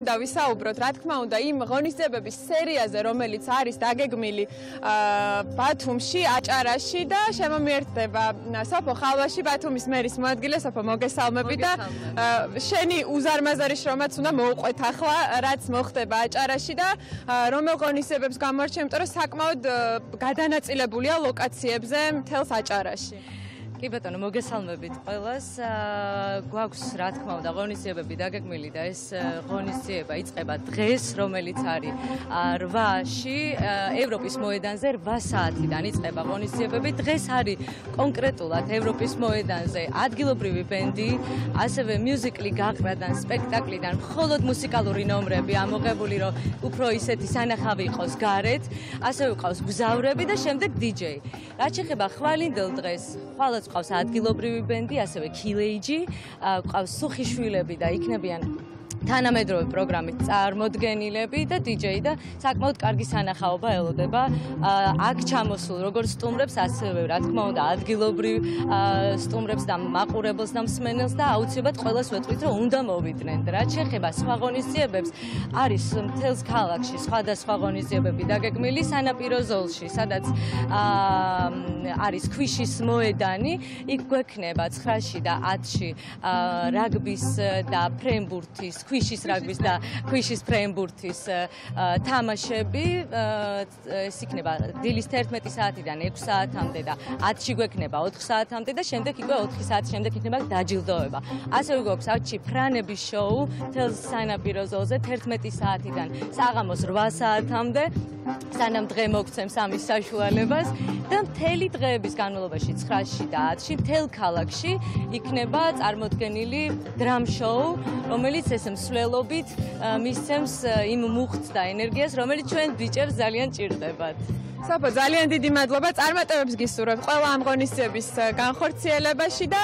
და ვისაუბროთ, რა თქმა უნდა, იმ ღონისძიებების სერიაზე, რომელიც არის დაგეგმილი ბათუმში, აჭარაში და შემომიერთდება სოფო ხალვაში, ბათუმის მერის მოადგილე სოფო მოგესალმები და შენი უზარმაზარი შრომაც უნდა მოუყვეთ ახლა, რაც მოხდება აჭარაში და რომელ ღონისძიებებს გამოარჩევ, იმიტომ რომ საკმაოდ გადანაწილებულია ლოკაციებზე მთელს აჭარაში. კი ბატონო, მოგესალმებით ყველას. გვაქვს, რა თქმა უნდა, ღონისძიებები დაგეგმილი და ეს ღონისძიება იწყება დღეს, რომელიც არის 8-ში ევროპის მოედანზე 8 საათიდან იწყება ღონისძიებები. დღეს არის კონკრეტულად ევროპის მოედანზე ადგილობრივი ბენდი, ასევე მიუზიკლი გაყრადან, სპექტაკლიდან, მხოლოდ მუსიკალური ნომრები ამოღებული, რომ უფრო ისეთი სანახავი იყოს გარეთ, ასევე ყავს გზავრები და შემდეგ DJ. რაც შეეხება ხვალინდელ დღეს, ხვალაც ყავს ადგილობრივი ბენდი, ასევე ქილეიჯი, ყავს სუხიშვილები და იქნებიან თანამედროვე პროგრამით წარმოდგენილები და DJ და საკმაოდ კარგი სანახაობა ელოდება აქ ჩამოსულ როგორც სტუმრებს, ასევე რა თქმა უნდა ადგილობრივ სტუმრებს და მაყურებელს და მსმენელს და აუცილებლად ყველას ვეთქვით, რომ უნდა მოვიდნენ. რაც შეეხება სხვა ღონისძიებებს, არის მთელს ქალაქში სხვადასხვა ღონისძიებები დაგეგმილი სანაპირო ზოლში, სადაც არის ქვიშის მოედანი, იქ გვექნება 9-ში და 10-ში რაგბის და ფრენბურთის ქვიშის რაგბის და ქვიშის ფრენბურთის თამაშები, ეს იქნება დილის 11 საათიდან 6 საათამდე და 10-ში გვექნება 4 საათამდე და შემდეგ უკვე 4 საათის შემდეგ იქნება დაჯილდოება. ასევე გვაქვს აქ ფრანების შოუ მთელს სანაპირო ზოლზე 11 საათიდან საღამოს 8 საათამდე, სანამ დღე მოგცემს ამის საშუალებას და მთელი დღეების განმავლობაში 9-ში და 10-ში მთელ ქალაქში იქნება წარმოდგენილი დრამ შოუ, რომელიც ეს მსვლელობით მისცემს იმ მუხტს და ენერგიას, რომელიც ჩვენ ბიჭებს ძალიან ჭირდებათ. სოფო, ძალიან დიდი მადლობა, წარმატებებს გისურვებ ყველა ამ ღონისძიების განხორციელებაში და